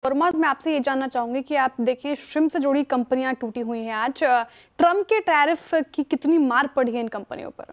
फॉर्माज मैं आपसे ये जानना चाहूंगी कि आप देखिए श्रिम्प से जुड़ी कंपनियां टूटी हुई हैं आज। ट्रम्प के टैरिफ की कितनी मार पड़ी है इन कंपनियों पर?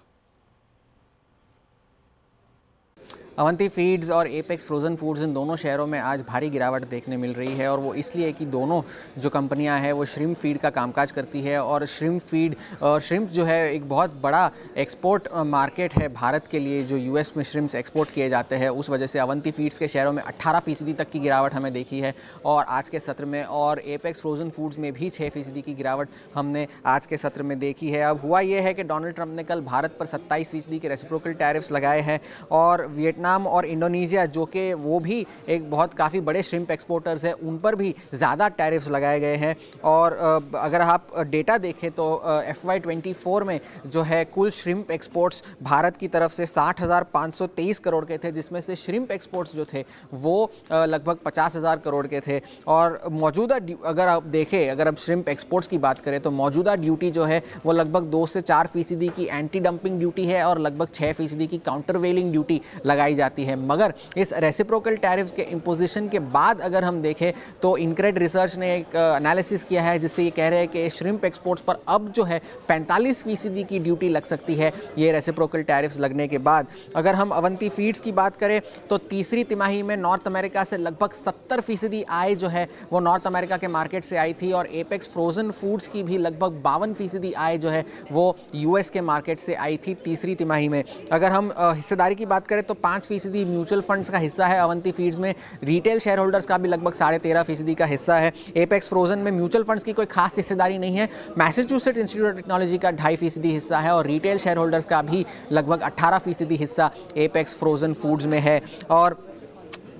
अवंती फीड्स और एपेक्स फ्रोज़न फूड्स इन दोनों शहरों में आज भारी गिरावट देखने मिल रही है और वो इसलिए कि दोनों जो कंपनियां हैं वो श्रिम्प फीड का कामकाज करती है और श्रिम्प जो है एक बहुत बड़ा एक्सपोर्ट मार्केट है भारत के लिए। जो यूएस में श्रिम्प्स एक्सपोर्ट किए जाते हैं उस वजह से अवंती फीड्स के शेयरों में 18% तक की गिरावट हमें देखी है और आज के सत्र में, और एपेक्स फ्रोज़न फूड्स में भी 6% की गिरावट हमने आज के सत्र में देखी है। अब हुआ ये है कि डोनाल्ड ट्रंप ने कल भारत पर 27% के रेसिप्रोकल टैरिफ्स लगाए हैं और वियतनाम और इंडोनेशिया, जो कि वो भी एक बहुत काफ़ी बड़े श्रिम्प एक्सपोर्टर्स हैं, उन पर भी ज़्यादा टैरिफ्स लगाए गए हैं। और अगर आप डेटा देखें तो FY24 में जो है कुल श्रिम्प एक्सपोर्ट्स भारत की तरफ से 60,523 करोड़ के थे, जिसमें से श्रिम्प एक्सपोर्ट्स जो थे वो लगभग 50,000 करोड़ के थे। और मौजूदा अगर आप देखें, अगर आप श्रिम्प एक्सपोर्ट्स की बात करें तो मौजूदा ड्यूटी जो है वो लगभग 2 से 4% की एंटी डंपिंग ड्यूटी है और लगभग 6% की काउंटरवेलिंग ड्यूटी लगाई जाती है। मगर इस रेसिप्रोकल टैरिफ्स के इंपोजिशन के बाद अगर हम देखें तो इनक्रेड रिसर्च ने एक एनालिसिस किया है जिससे ये कह रहे हैं कि श्रिम्प एक्सपोर्ट्स पर अब जो है 45% की ड्यूटी लग सकती है ये रेसिप्रोकल टैरिफ्स लगने के बाद। अगर हम अवंती फीड्स की बात करें तो तीसरी तिमाही में नॉर्थ अमेरिका से लगभग 70% आय जो है वो नॉर्थ अमेरिका के मार्केट से आई थी और एपेक्स फ्रोजन फूड्स की भी लगभग 52% आय जो है वो यूएस के मार्केट से आई थी तीसरी तिमाही में। अगर हम हिस्सेदारी की बात करें तो 5% म्यूचुअल फंड्स का हिस्सा है अवंती फीड्स में, रिटेल शेयर होल्डर्स का भी लगभग 13.5% का हिस्सा है। एपेक्स फ्रोजन में म्यूचुअल फंड्स की कोई खास हिस्सेदारी नहीं है, मैसेच्यूसेट्स इंस्टीट्यूट ऑफ टेक्नोलॉजी का 2.5% हिस्सा है और रिटेल शेयर होल्डर्स का भी लगभग 18% हिस्सा एपेक्स फ्रोजन फूड्स में है। और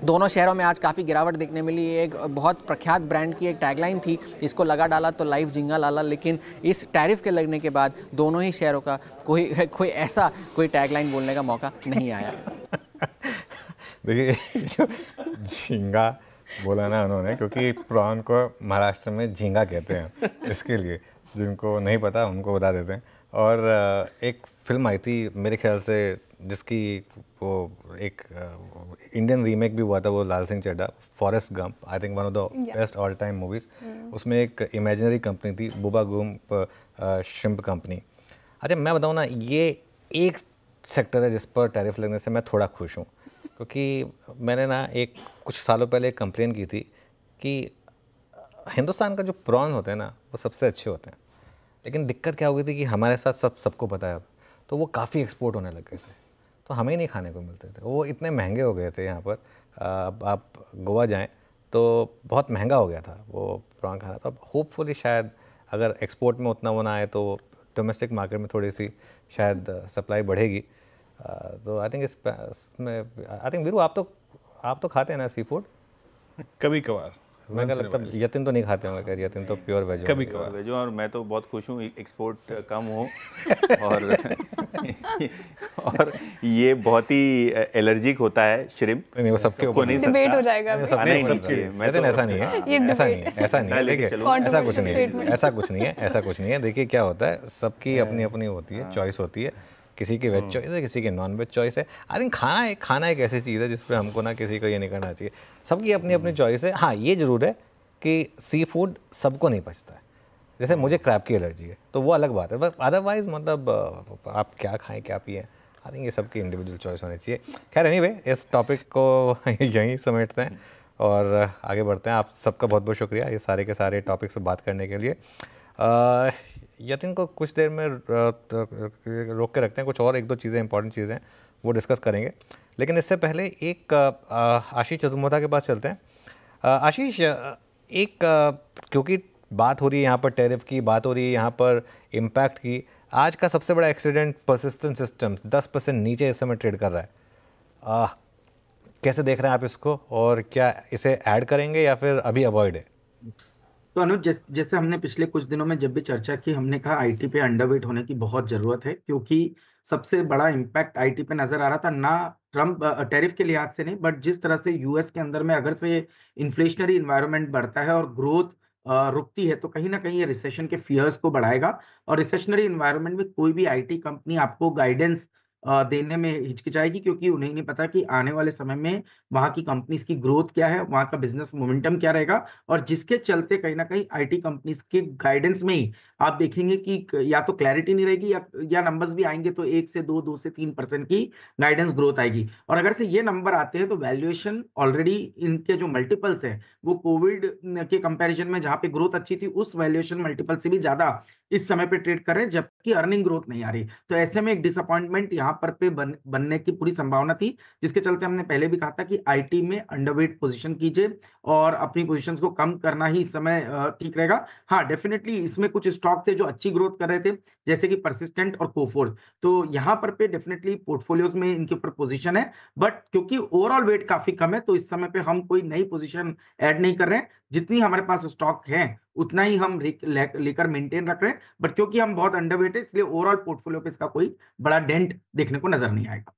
दोनों शहरों में आज काफ़ी गिरावट देखने मिली। एक बहुत प्रख्यात ब्रांड की एक टैगलाइन थी, इसको लगा डाला तो लाइफ जिंगा लाला, लेकिन इस टैरिफ के लगने के बाद दोनों ही शहरों का कोई टैगलाइन बोलने का मौका नहीं आया। देखिए जो झींगा बोला ना उन्होंने, क्योंकि प्रॉन को महाराष्ट्र में झींगा कहते हैं, इसके लिए जिनको नहीं पता उनको बता देते हैं। और एक फिल्म आई थी मेरे ख्याल से जिसकी वो एक इंडियन रीमेक भी हुआ था, वो Lal Singh Chaddha, Forrest Gump, I think one of the best all time movies. उसमें एक इमेजिनरी कंपनी थी बुबा गूम श्रिम्प कंपनी। अच्छा मैं बताऊँ ना, ये एक सेक्टर है जिस पर टैरिफ लगने से मैं थोड़ा खुश हूँ, क्योंकि मैंने ना कुछ सालों पहले एक कंप्लेन की थी कि हिंदुस्तान का जो प्रॉन होते हैं ना वो सबसे अच्छे होते हैं, लेकिन दिक्कत क्या हो गई थी कि हमारे साथ सबको पता है अब, तो वो काफ़ी एक्सपोर्ट होने लग गए थे, तो हमें नहीं खाने को मिलते थे, वो इतने महंगे हो गए थे। यहाँ पर आप गोवा जाएं तो बहुत महंगा हो गया था वो प्रॉन खाना। तो अब होपफुली शायद अगर एक्सपोर्ट में उतना वो ना आए तो डोमेस्टिक मार्केट में थोड़ी सी शायद सप्लाई बढ़ेगी। तो आई थिंक इसमें वीरू आप तो खाते हैं ना सी फूड? कभी कभार। मैं क्या लगता है यतिन तो नहीं खाते होंगे, खैर यतिन तो प्योर वेज कभी कभार वेज, और मैं तो बहुत खुश हूँ, एक्सपोर्ट कम हो और ये बहुत ही एलर्जिक होता है श्रिम्प। नहीं वो सबके ऊपर नहीं डिबेट हो जाएगा अभी। ऐसा नहीं है, ऐसा कुछ नहीं है। देखिए क्या होता है, सबकी अपनी अपनी होती है, चॉइस होती है, किसी की वेज चॉइस है, किसी की नॉन वेज चॉइस है। आई थिंक खाना एक ऐसी चीज़ है जिस पे हमको ना किसी को ये नहीं करना चाहिए, सबकी अपनी अपनी चॉइस है। हाँ ये ज़रूर है कि सी फूड सबको नहीं पचता है, जैसे मुझे क्रैब की एलर्जी है तो वो अलग बात है, बट अदरवाइज़ मतलब आप क्या खाएं क्या पिएं, आई थिंक ये सबकी इंडिविजुअल चॉइस होनी चाहिए। खैर एनीवे इस टॉपिक को यहीं समेटते हैं और आगे बढ़ते हैं। आप सबका बहुत बहुत शुक्रिया ये सारे के सारे टॉपिक्स पर बात करने के लिए। यतिन को कुछ देर में रोक के रखते हैं, कुछ और एक दो चीज़ें इंपॉर्टेंट चीज़ें हैं वो डिस्कस करेंगे, लेकिन इससे पहले एक आशीष चतुर्मोदा के पास चलते हैं। आशीष, क्योंकि बात हो रही है यहाँ पर टैरिफ की, बात हो रही है यहाँ पर इम्पैक्ट की, आज का सबसे बड़ा एक्सीडेंट परसिस्टेंट सिस्टम्स 10% नीचे इस समय ट्रेड कर रहा है। कैसे देख रहे हैं आप इसको, और क्या इसे ऐड करेंगे या फिर अभी अवॉइड है? तो अनुज, जैसे हमने पिछले कुछ दिनों में जब भी चर्चा की, हमने कहा आईटी पे अंडरवेट होने की बहुत जरूरत है, क्योंकि सबसे बड़ा इम्पैक्ट आईटी पे नजर आ रहा था, ना ट्रम्प टैरिफ के लिहाज से नहीं, बट जिस तरह से यूएस के अंदर में अगर से इन्फ्लेशनरी इन्वायरमेंट बढ़ता है और ग्रोथ रुकती है तो कहीं ना कहीं ये रिसेशन के फियर्स को बढ़ाएगा। और रिसेशनरी इन्वायरमेंट में कोई भी आईटी कंपनी आपको गाइडेंस देने में हिचकिचाएगी, क्योंकि उन्हें नहीं पता कि आने वाले समय में वहाँ की कंपनीज की ग्रोथ क्या है, वहाँ का बिजनेस मोमेंटम क्या रहेगा, और जिसके चलते कहीं ना कहीं आईटी कंपनीज के गाइडेंस में ही आप देखेंगे कि या तो क्लैरिटी नहीं रहेगी, या नंबर्स भी आएंगे तो 1 से 2, 2 से 3% की गाइडेंस ग्रोथ आएगी। और अगर से ये नंबर आते हैं तो वैल्यूएशन ऑलरेडी इनके जो मल्टीपल्स है वो कोविड के कंपैरिजन में जहां पे ग्रोथ अच्छी थी उस वैल्यूएशन मल्टीपल से भी ज्यादा इस समय पे ट्रेड कर रहे हैं, जबकि अर्निंग ग्रोथ नहीं आ रही। तो ऐसे में एक डिसअपॉइंटमेंट यहाँ पर बनने की पूरी संभावना थी, जिसके चलते हमने पहले भी कहा था कि आईटी में अंडरवेट पोजीशन कीजिए और अपनी पोजीशंस को कम करना ही इस समय ठीक रहेगा। हाँ, डेफिनेटली इसमें कुछ स्टॉक थे जो अच्छी ग्रोथ कर रहे थे, जैसे कि परसिस्टेंट और कोफोर्ज, तो यहाँ पर पे डेफिनेटली पोर्टफोलियोज में इनके ऊपर पोजीशन है, बट क्योंकि ओवरऑल वेट काफी कम है तो इस समय पे हम कोई नई पोजीशन ऐड नहीं कर रहे हैं। जितनी हमारे पास स्टॉक है उतना ही हम लेकर मेंटेन रख रहे हैं, बट क्योंकि हम बहुत अंडरवेट है इसलिए ओवरऑल पोर्टफोलियो पे इसका कोई बड़ा डेंट देखने को नजर नहीं आएगा।